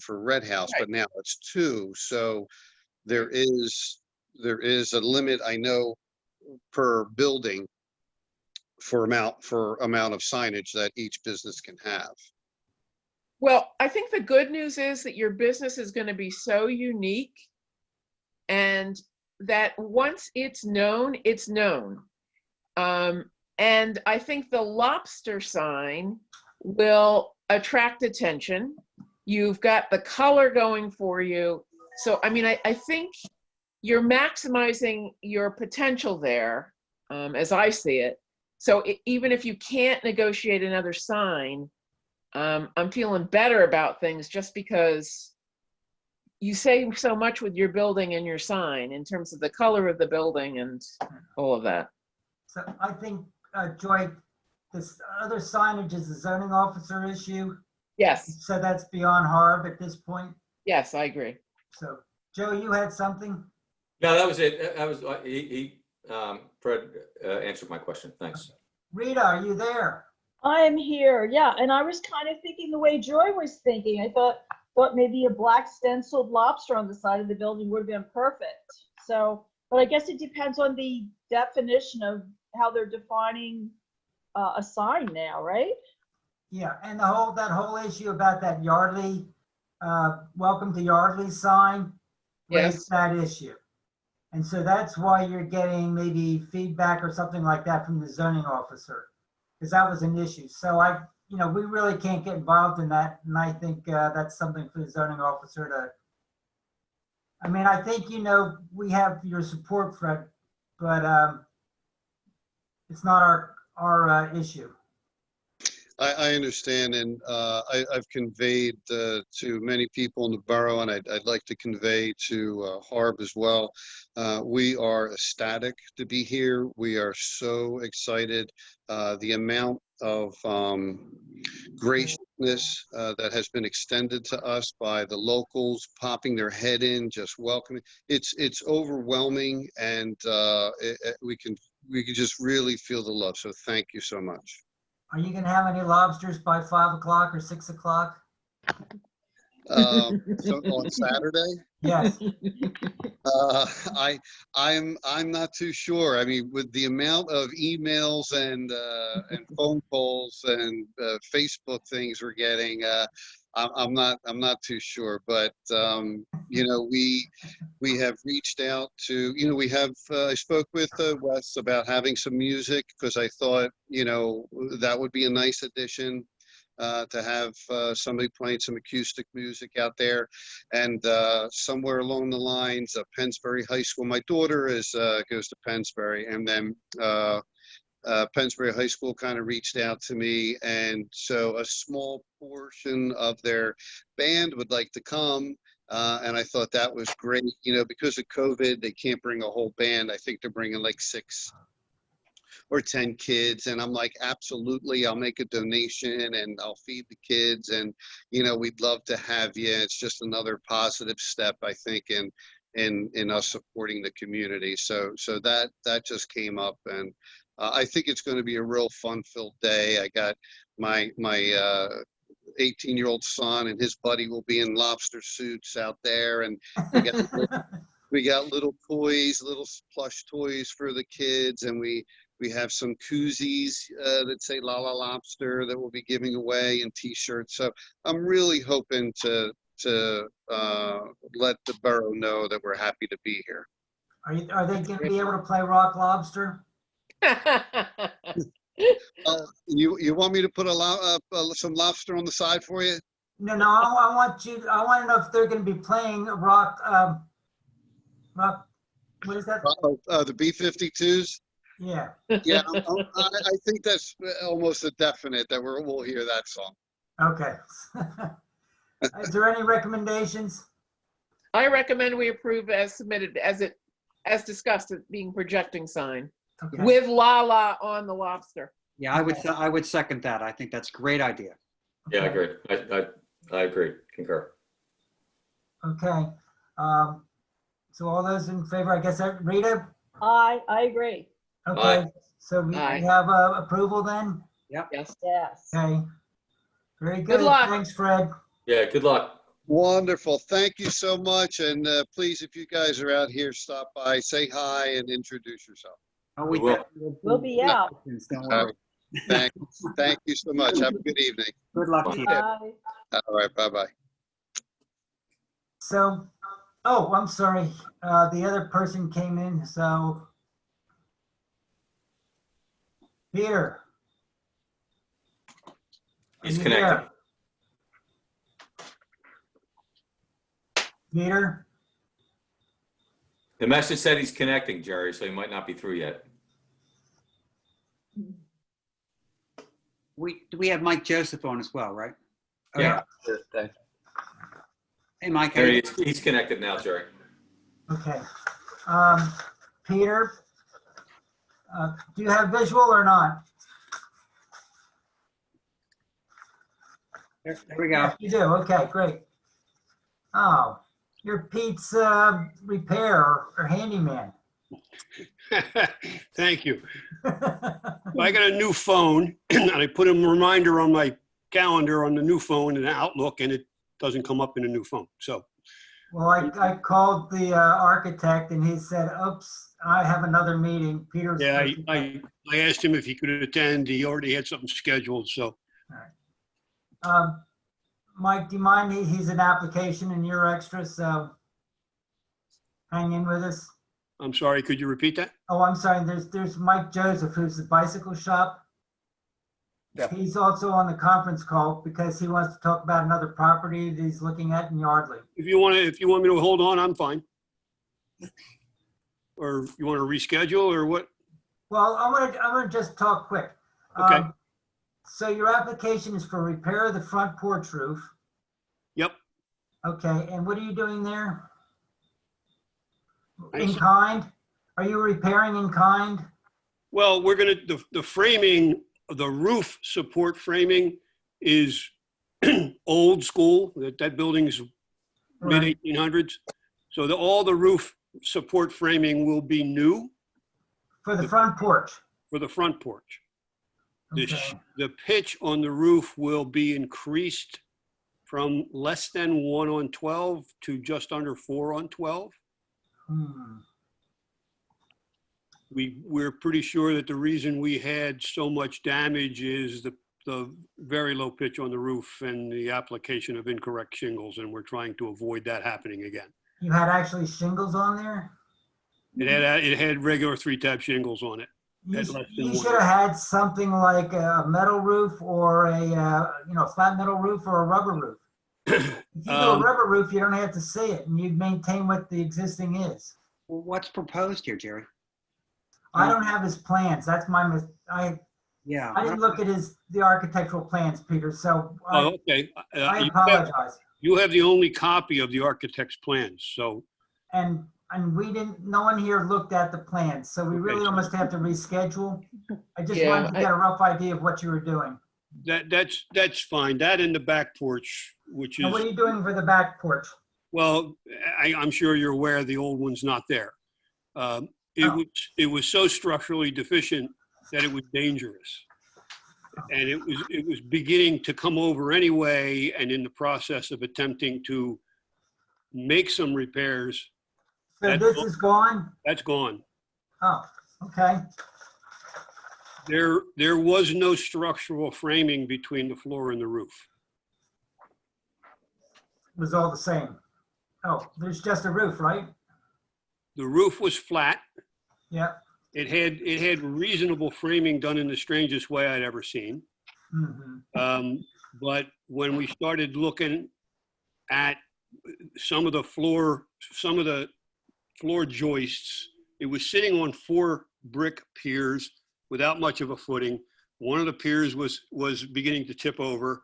for Red House, Right. but now it's 2. So there is a limit, I know, per building for amount of signage that each business can have. Well, I think the good news is that your business is going to be so unique, and that once it's known, it's known. And I think the lobster sign will attract attention. You've got the color going for you. So, I mean, I think you're maximizing your potential there, as I see it. So even if you can't negotiate another sign, I'm feeling better about things just because you save so much with your building and your sign in terms of the color of the building and all of that. So I think, Joy, this other signage is a zoning officer issue. Yes, So that's beyond Harb at this point. yes, I agree. So Joe, you had something? No, that was it. That was Fred answered my question. Thanks. Rita, are you there? I am here, yeah, and I was kind of thinking the way Joy was thinking. I thought maybe a black stenciled lobster on the side of the building would have been perfect. So, but I guess it depends on the definition of how they're defining a sign now, right? Yeah, and that whole issue about that Yardley, welcome to Yardley sign raised Yes. that issue. And so that's why you're getting maybe feedback or something like that from the zoning officer, because that was an issue. So we really can't get involved in that. And I think that's something for the zoning officer to, I mean, I think, we have your support, Fred, but it's not our issue. I understand, and I've conveyed to many people in the borough, and I'd like to convey to Harb as well. We are ecstatic to be here. We are so excited. The amount of graciousness that has been extended to us by the locals popping their head in, just welcoming. It's overwhelming, and we can just really feel the love. So thank you so much. Are you going to have any lobsters by 5 o'clock or 6 o'clock? So on Saturday, Yes. I'm not too sure. I mean, with the amount of emails and phone calls and Facebook things we're getting, I'm not too sure. But we have reached out to, I spoke with Wes about having some music, because I thought that would be a nice addition. To have somebody playing some acoustic music out there, and somewhere along the lines of Pennsbury High School. My daughter goes to Pennsbury, and then Pennsbury High School kind of reached out to me, and so a small portion of their band would like to come. And I thought that was great. Because of COVID, they can't bring a whole band. I think they're bringing like 6 or 10 kids, and I'm like, absolutely, I'll make a donation and I'll feed the kids, and we'd love to have you. It's just another positive step, I think, in us supporting the community. So that just came up, and I think it's going to be a real fun-filled day. I got my 18-year-old son and his buddy will be in lobster suits out there, and we got little toys, little plush toys for the kids, and we have some koozies that say "La La Lobster" that we'll be giving away, and T-shirts. So I'm really hoping to let the borough know that we're happy to be here. Are they going to be able to play Rock Lobster? You want me to put some lobster on the side for you? No. I want to know if they're going to be playing rock. What is that? The B-52s. Yeah. Yeah, I think that's almost a definite that we'll hear that song. Okay. Is there any recommendations? I recommend we approve as submitted, as discussed, it being projecting sign Okay. with "La La" on the lobster. Yeah, I would second that. I think that's a great idea. Yeah, I agree. I agree. Concur. Okay. So all those in favor, I guess, Rita? I agree. Okay. Aye. So we Aye. have approval then? Yes. Yes. Okay. Very good. luck. Thanks, Fred. Yeah, good luck. Wonderful. Thank you so much. And please, if you guys are out here, stop by, say hi and introduce yourself. Oh, We will. We'll be out. Don't All worry. right. Thank you so much. Have a good evening. Good luck to you. Bye. All right. Bye-bye. So, oh, I'm sorry. The other person came in, so. Peter. Are He's you connected. there? Peter? The message said he's connecting, Jerry, so he might not be through yet. We have Mike Joseph on as well, right? Oh, Yeah. Hey, Mike. There he is. He's connected now, Jerry. Okay. Peter, do you have visual or not? There we go. Yes, you do. Okay, great. Oh, you're Pete's repair or handyman. Thank you. I got a new phone and I put a reminder on my calendar on the new phone in Outlook, and it doesn't come up in the new phone. So, Well, I called the architect and he said, oops, I have another meeting. Peter's. yeah, I asked him if he could attend. He already had something scheduled. So, Mike, do you mind? He's an application and you're extra, so hang in with us. I'm sorry, could you repeat that? Oh, I'm sorry. There's Mike Joseph, who's the bicycle shop. Yeah. He's also on the conference call because he wants to talk about another property that he's looking at in Yardley. If you want me to hold on, I'm fine. Or you want to reschedule or what? Well, I'm gonna just talk quick. Okay. So your application is for repair of the front porch roof. Yep. Okay, and what are you doing there? I In see. kind? Are you repairing in kind? Well, we're going to, the framing, the roof support framing is old school. That building is mid Right. 1800s. So all the roof support framing will be new For the front porch? for the front porch. Okay. The pitch on the roof will be increased from less than 1 on 12 to just under 4 on 12. Hmm. We're pretty sure that the reason we had so much damage is the very low pitch on the roof and the application of incorrect shingles, and we're trying to avoid that happening again. You had actually shingles on there? It had regular 3-tab shingles on it. You, At less than you one. should have had something like a metal roof or a flat metal roof or a rubber roof. If you do a rubber roof, you don't have to see it, and you'd maintain what the existing is. Well, what's proposed here, Jerry? I don't have his plans. That's my Yeah. I didn't look at the architectural plans, Peter. So Oh, okay. I apologize. You have the only copy of the architect's plans, so And we didn't. No one here looked at the plans, so we Okay, really so- almost have to reschedule. I just Yeah, wanted to get a rough idea of what you were doing. that's fine. That in the back porch, which And what is, are you doing for the back porch? well, I'm sure you're aware the old one's not there. Oh. It was so structurally deficient that it was dangerous. And it was beginning to come over anyway, and in the process of attempting to make some repairs, So That's this all- is gone? that's gone. Oh, okay. There was no structural framing between the floor and the roof. It was all the same. Oh, there's just a roof, right? The roof was flat. Yeah. It had reasonable framing done in the strangest way I'd ever seen. Mm-hmm. But when we started looking at some of the floor joists, it was sitting on 4 brick piers without much of a footing. One of the piers was beginning to tip over.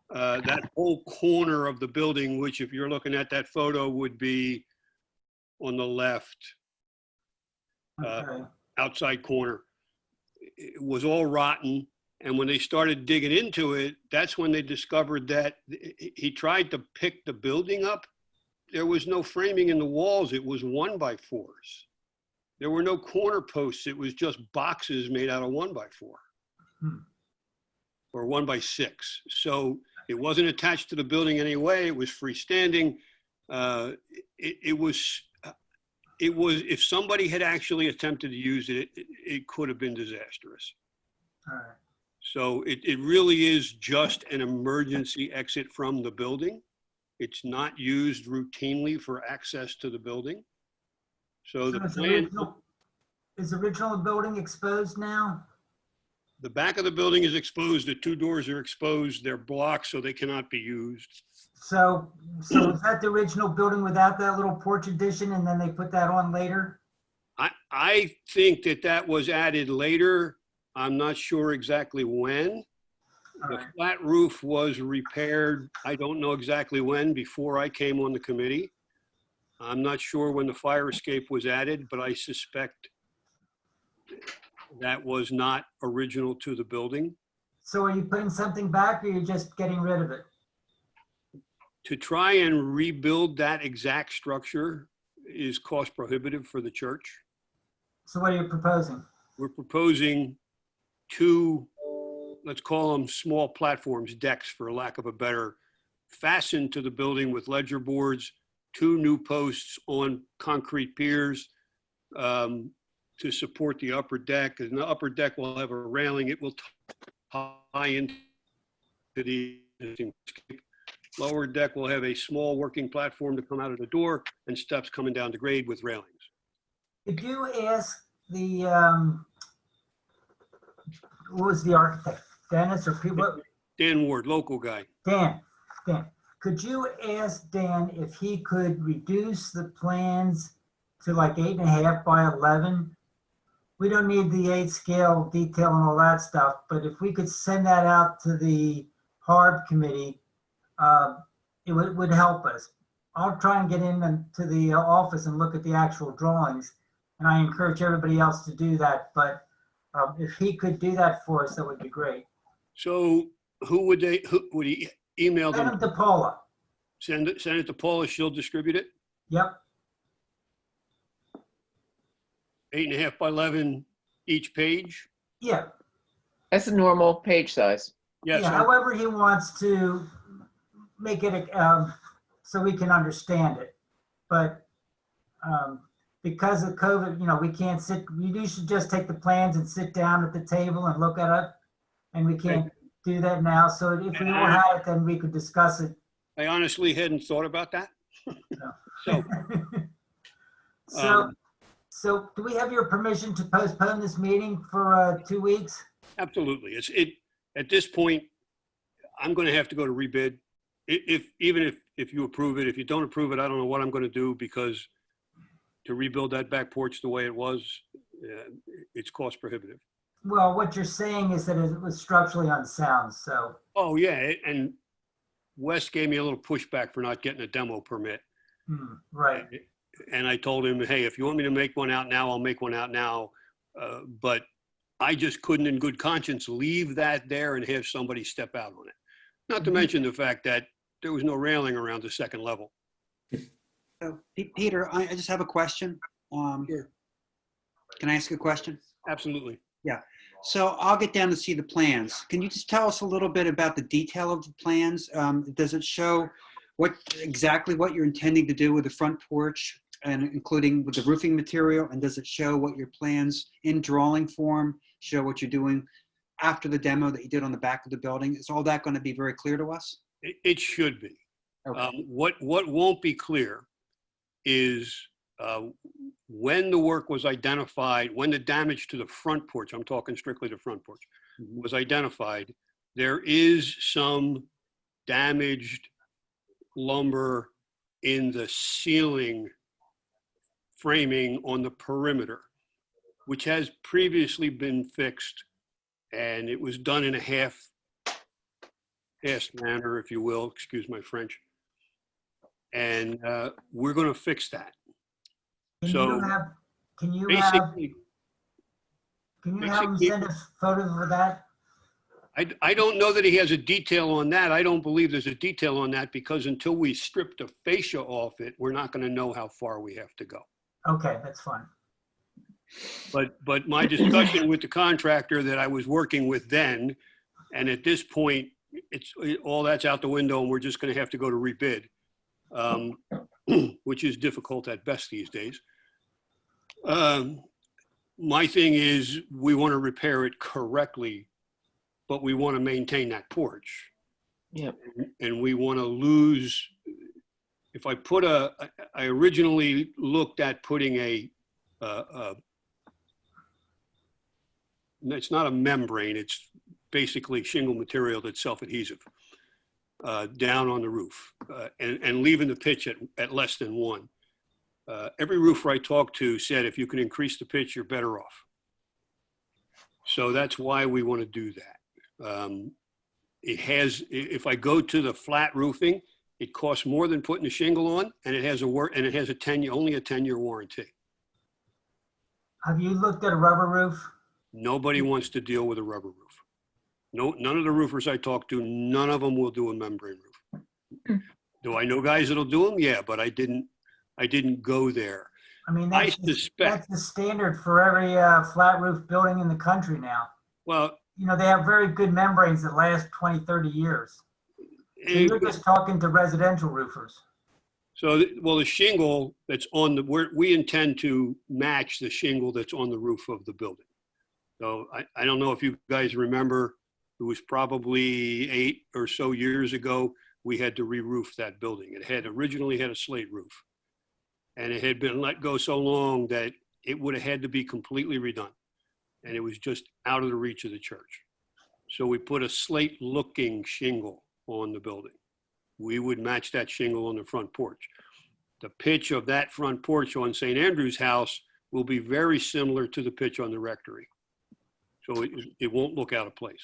That whole corner of the building, which if you're looking at that photo would be on the left, Okay. outside corner, it was all rotten. And when they started digging into it, that's when they discovered that he tried to pick the building up. There was no framing in the walls. It was 1x4s. There were no corner posts. It was just boxes made out of 1x4 Hmm. or 1x6. So It wasn't attached to the building in any way. It was freestanding. It was, if somebody had actually attempted to use it, it could have been disastrous. All right. So it really is just an emergency exit from the building. It's not used routinely for access to the building. So the plan, Is the original building exposed now? the back of the building is exposed. The two doors are exposed. They're blocked, so they cannot be used. So is that the original building without that little porch addition and then they put that on later? I think that was added later. I'm not sure exactly when. All The right. flat roof was repaired, I don't know exactly when, before I came on the committee. I'm not sure when the fire escape was added, but I suspect that was not original to the building. So are you putting something back or you're just getting rid of it? To try and rebuild that exact structure is cost prohibitive for the church. So what are you proposing? We're proposing two, let's call them small platforms, decks for lack of a better, fastened to the building with ledger boards, two new posts on concrete piers to support the upper deck. And the upper deck will have a railing. It will tie into the existing escape. Lower deck will have a small working platform to come out of the door and steps coming down the grade with railings. Did you ask the, who was the architect? Dennis or people? Dan Ward, local guy. Dan, could you ask Dan if he could reduce the plans to like 8.5 by 11? We don't need the 8 scale detail and all that stuff, but if we could send that out to the Harb committee, it would help us. I'll try and get into the office and look at the actual drawings, and I encourage everybody else to do that. But if he could do that for us, that would be great. So who would he email Send them? them to Paula. Send it to Paula, she'll distribute it? Yep. 8.5 by 11 each page? Yeah. That's a normal page size. Yes. Yeah, however he wants to make it so we can understand it. But because of COVID, we can't sit, you should just take the plans and sit down at the table and look at it. And we can't do that now. So if we all had it, then we could discuss it. I honestly hadn't thought about that. No. So, So do we have your permission to postpone this meeting for 2 weeks? absolutely. At this point, I'm going to have to go to rebid. Even if you approve it, if you don't approve it, I don't know what I'm going to do, because to rebuild that back porch the way it was, it's cost prohibitive. Well, what you're saying is that it was structurally unsound, so. Oh, yeah. And Wes gave me a little pushback for not getting a demo permit. Right. And I told him, hey, if you want me to make one out now, I'll make one out now. But I just couldn't in good conscience leave that there and have somebody step out on it. Not to mention the fact that there was no railing around the second level. So, Peter, I just have a question. Sure. Can I ask a question? Absolutely. So I'll get down to see the plans. Can you just tell us a little bit about the detail of the plans? Does it show exactly what you're intending to do with the front porch, and including with the roofing material? And does it show what your plans in drawing form show what you're doing after the demo that you did on the back of the building? Is all that going to be very clear to us? It should be. Okay. What won't be clear is when the work was identified, when the damage to the front porch, I'm talking strictly the front porch, was identified, there is some damaged lumber in the ceiling framing on the perimeter, which has previously been fixed, and it was done in a half-assed manner, if you will, excuse my French. And we're going to fix that. So Can you basically, have him send us photos of that? I don't know that he has a detail on that. I don't believe there's a detail on that, because until we strip the fascia off it, we're not going to know how far we have to go. Okay, that's fine. But my discussion with the contractor that I was working with then, and at this point, all that's out the window and we're just going to have to go to rebid, which is difficult at best these days. My thing is we want to repair it correctly, but we want to maintain that porch. Yep. And we want to lose, if I put I originally looked at putting it's not a membrane, it's basically shingle material that's self-adhesive down on the roof and leaving the pitch at less than 1. Every roofer I talked to said if you can increase the pitch, you're better off. So that's why we want to do that. If I go to the flat roofing, it costs more than putting the shingle on, and it has only a 10-year warranty. Have you looked at a rubber roof? Nobody wants to deal with a rubber roof. No, none of the roofers I talk to, none of them will do a membrane roof. Do I know guys that'll do them? Yeah, but I didn't go there. I mean, I that's suspect. the standard for every flat roof building in the country now. Well, You know, they have very good membranes that last 20, 30 years. So you're just talking to residential roofers. So, the shingle that's on we intend to match the shingle that's on the roof of the building. So I don't know if you guys remember, it was probably 8 or so years ago, we had to re-roof that building. It had originally had a slate roof. And it had been let go so long that it would have had to be completely redone. And it was just out of the reach of the church. So we put a slate-looking shingle on the building. We would match that shingle on the front porch. The pitch of that front porch on St. Andrew's house will be very similar to the pitch on the rectory. So it won't look out of place.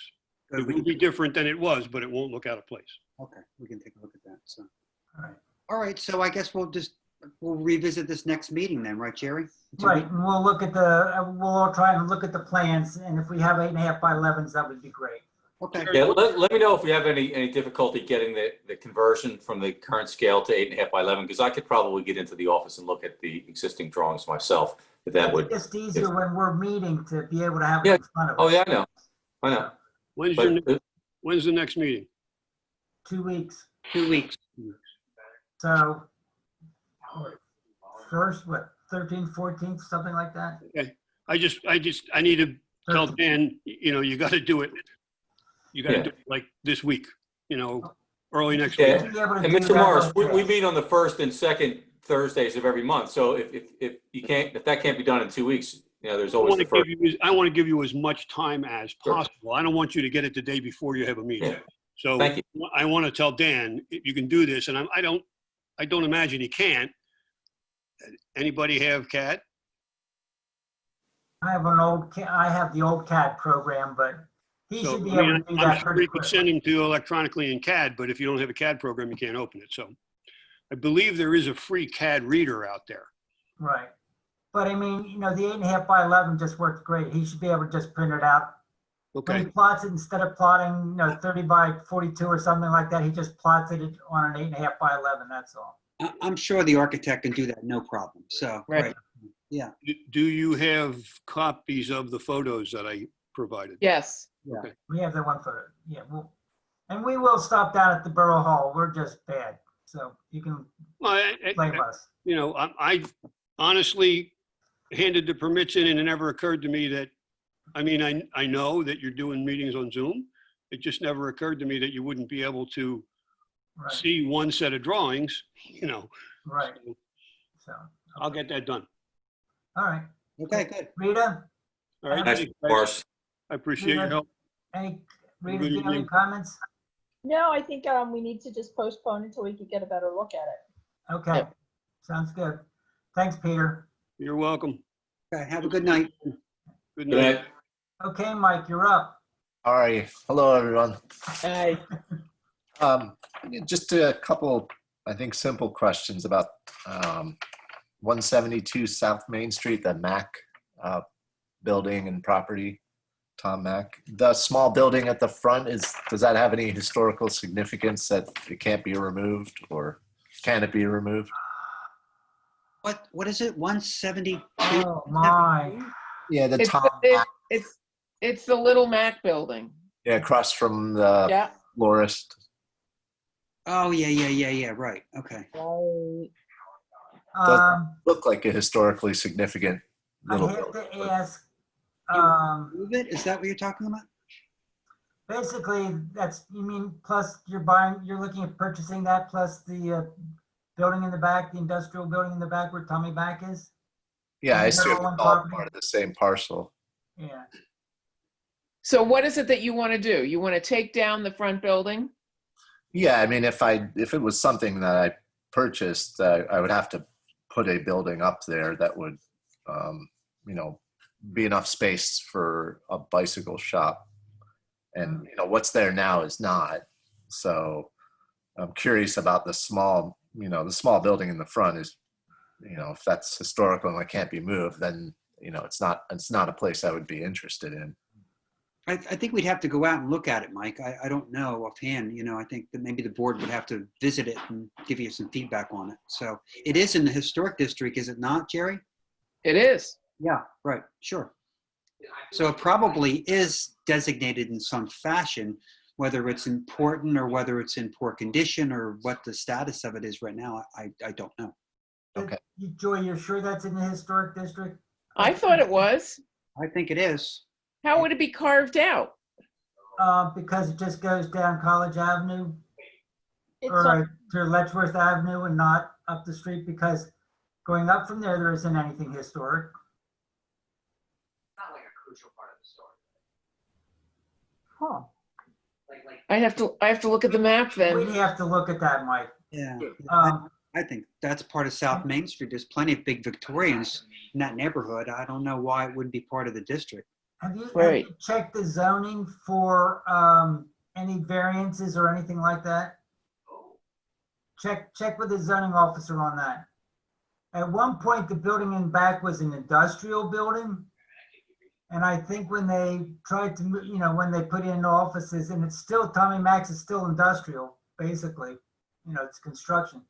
It will be different than it was, but it won't look out of place. Okay, we can take a look at that. So, All right. all right. So I guess we'll revisit this next meeting then, right, Jerry? Right, and we'll look at we'll all try and look at the plans, and if we have 8.5 by 11s, that would be great. Okay. Yeah, let me know if we have any difficulty getting the conversion from the current scale to 8.5 by 11, because I could probably get into the office and look at the existing drawings myself, if that would. It's just easier when we're meeting to be able to have it in front of us. Oh, yeah, I know. When's the next meeting? 2 weeks. 2 weeks. So, first, what, 13th, 14th, something like that? Okay. I need to tell Dan, you got to do it. You got to do it like this week, early next week. Yeah, and Mr. Morris, we meet on the first and second Thursdays of every month. So if that can't be done in 2 weeks, there's always the first. I want to give you as much time as possible. I don't want you to get it the day before you have a meeting. Yeah. So Thank you. I want to tell Dan, you can do this, and I don't imagine he can't. Anybody have CAD? I have the old CAD program, but he should be able to do that I'm sure pretty you could quickly. send him to electronically in CAD, but if you don't have a CAD program, you can't open it. So I believe there is a free CAD reader out there. Right. But I mean, the 8.5 by 11 just works great. He should be able to just print it out. When Okay. he plots it, instead of plotting, 30 by 42 or something like that, he just plots it on an 8.5 by 11, that's all. I'm sure the architect can do that, no problem. So, Right. Yeah. Do you have copies of the photos that I provided? Yes. Yeah. We have that one photo. Yeah, and we will stop down at the Borough Hall. We're just bad. So you can Well, blame us. I honestly handed the permits in, and it never occurred to me that, I know that you're doing meetings on Zoom. It just never occurred to me that you wouldn't be able to Right, see one set of drawings, right. So, I'll get that done. all right. Okay, good. Rita, All right. Thanks, thanks, guys. Morris. I appreciate your help. Rita, Good do you have any evening. comments? No, I think we need to just postpone until we can get a better look at it. Okay, Yep. sounds good. Thanks, Peter. You're welcome. Okay, have a good night. Good Good night. night. Okay, Mike, you're up. All right. Hello, everyone. Aye. Just a couple, I think, simple questions about 172 South Main Street, the Mac building and property, Tom Mac. The small building at the front, does that have any historical significance that it can't be removed, or can it be removed? What is it? 172? Oh, my. Yeah, the It's Tom the, Mac, it's the Little Mac building. yeah, across from the Yeah. florist. Oh, yeah, right, okay. Right. Look like a historically significant I little have building. to ask, You move it, is that what you're talking about? basically, that's, you mean, plus you're looking at purchasing that plus the building in the back, the industrial building in the back where Tommy Back is? Yeah, I Is that assume all it's one all property? part of the same parcel. Yeah. So what is it that you want to do? You want to take down the front building? Yeah, I mean, if it was something that I purchased, I would have to put a building up there that would, you know, be enough space for a bicycle shop. And you know what's there now is not. So I'm curious about the small, you know, the small building in the front is, you know, if that's historical and it can't be moved, then you know it's not a place I would be interested in. I think we'd have to go out and look at it, Mike. I don't know offhand, you know, I think that maybe the board would have to visit it and give you some feedback on it. So it is in the historic district, is it not, Jerry? It is. Yeah, right, sure. So it probably is designated in some fashion, whether it's important or whether it's in poor condition or what the status of it is right now, I don't know. Okay. Joy, you're sure that's in the historic district? I thought it was. I think it is. How would it be carved out? Because it just goes down College Avenue It's or on- to Letchworth Avenue and not up the street, because going up from there isn't anything historic. Not like a crucial part of the story. huh. I have to look at the map We'd then. have to look at that, Mike. Yeah, Um, I think that's part of South Main Street. There's plenty of big Victorians in that neighborhood. I don't know why it wouldn't be part of the district. Have you Right. checked the zoning for any variances or anything like that? Check with the zoning officer on that. At one point, the building in back was an industrial building. And I think when they tried to, you know, when they put in offices, and it's still, Tommy Max is still industrial, basically. You know, it's construction.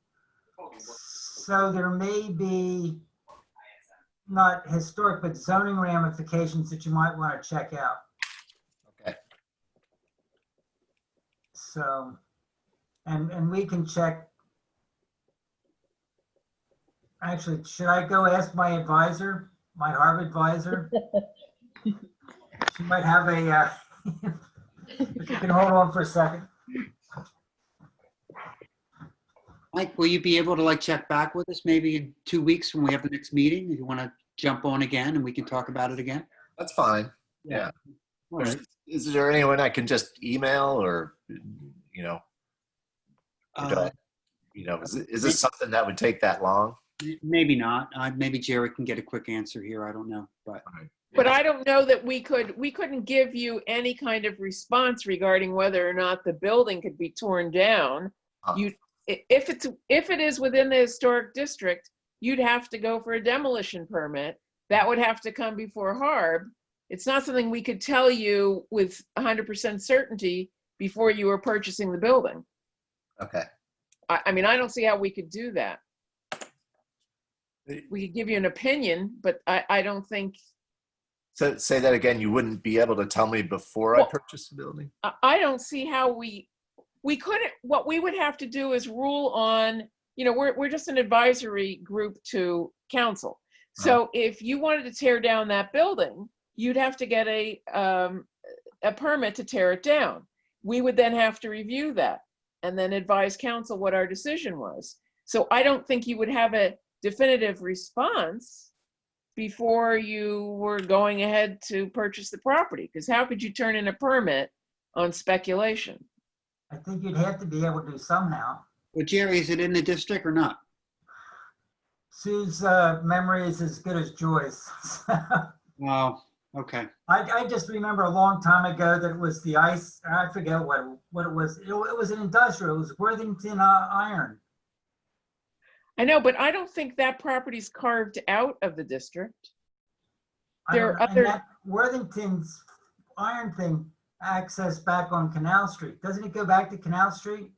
So there may be not historic, but zoning ramifications that you might want to check out. Okay. So, and we can check. Actually, should I go ask my advisor, my Harb advisor? She might have a, if you can hold on for a second. Mike, will you be able to like check back with us maybe in 2 weeks when we have the next meeting? If you want to jump on again and we can talk about it again? That's fine. Yeah. All right. Is there anyone I can just email or, you know, or do I- you know, is this something that would take that long? Maybe not. Maybe Jerry can get a quick answer here. I don't know, but But I don't know that we couldn't give you any kind of response regarding whether or not the building could be torn down. Uh, If it is within the historic district, you'd have to go for a demolition permit. That would have to come before Harb. It's not something we could tell you with 100% certainty before you were purchasing the building. Okay. I mean, I don't see how we could do that. We could give you an opinion, but I don't think, So say that again. You wouldn't be able to tell me before I Well- purchase the building? I don't see how we couldn't, what we would have to do is rule on, you know, we're just an advisory group to council. So if you wanted to tear down that building, you'd have to get a permit to tear it down. We would then have to review that and then advise council what our decision was. So I don't think you would have a definitive response before you were going ahead to purchase the property, because how could you turn in a permit on speculation? I think you'd have to be able to somehow. Well, Jerry, is it in the district or not? Sue's memory is as good as Joy's. Oh, okay. I just remember a long time ago that it was the ice, I forget what it was. It was an industrial, it was Worthington Iron. I know, but I don't think that property's carved out of the district. There are And other- that Worthington's iron thing access back on Canal Street. Doesn't it go back to Canal Street?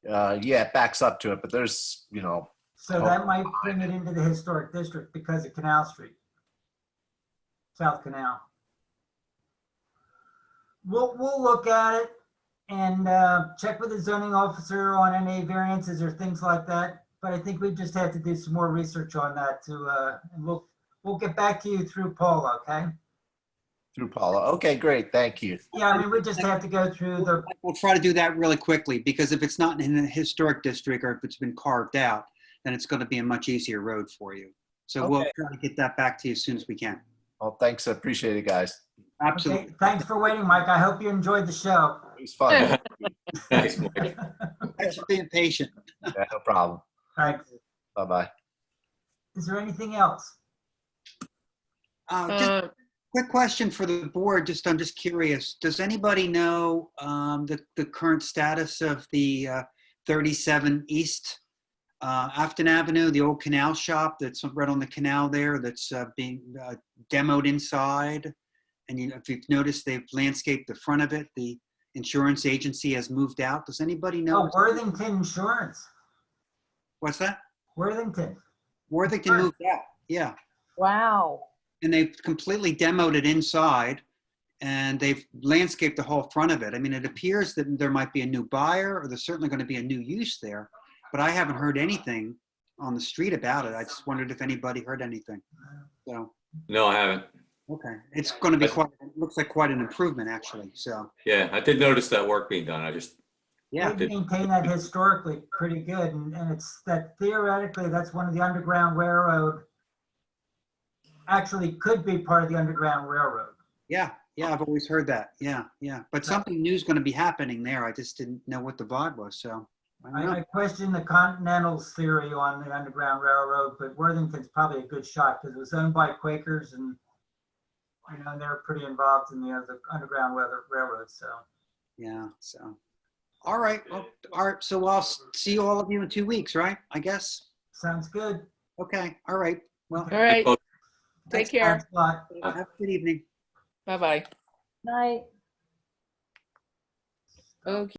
Yeah, it backs up to it, but there's, you know, So that might bring it into the historic district because of Canal Street. South Canal. We'll look at it. and check with the zoning officer on any variances or things like that. But I think we just have to do some more research on that and we'll get back to you through Paula, okay? Through Paula. Okay, great. Thank you. Yeah, I mean, we just have to go through the, We'll try to do that really quickly, because if it's not in a historic district or if it's been carved out, then it's going to be a much easier road for you. So we'll Okay. try to get that back to you as soon as we can. Well, thanks. I appreciate it, guys. Absolutely. okay, thanks for waiting, Mike. I hope you enjoyed the show. It was fun. Thanks, Mike. Thanks for being patient. Yeah, no problem. Thanks. Bye-bye. Is there anything else? Just a quick question for the board. I'm just curious. Does anybody know the current status of the 37 East Afton Avenue, the old canal shop that's right on the canal there, that's being demoed inside? And if you've noticed, they've landscaped the front of it. The insurance agency has moved out. Does anybody know? Oh, Worthington Insurance. What's that? Worthington. Worthington Sure. moved out. Yeah. Wow. And they've completely demoed it inside, and they've landscaped the whole front of it. I mean, it appears that there might be a new buyer, or there's certainly going to be a new use there, but I haven't heard anything on the street about it. I just wondered if anybody heard anything. So, No, I haven't. okay. It's going to be looks like quite an improvement, actually. So, Yeah, I did notice that work being done. yeah. They maintain that historically pretty good, and it's that theoretically, that's one of the Underground Railroad, actually could be part of the Underground Railroad. Yeah. Yeah. I've always heard that. Yeah. Yeah. But something new is going to be happening there. I just didn't know what the vibe was. So, I don't know. I question the Continental's theory on the Underground Railroad, but Worthington's probably a good shot because it was owned by Quakers and, they're pretty involved in the Underground Railroad, so. Yeah. So, all right. Well, all right. So I'll see all of you in 2 weeks, right? I guess. Sounds good. Okay. All right. Well, All right. Thank Take care. Thanks a lot. have a good evening. Bye-bye. Night. Okay.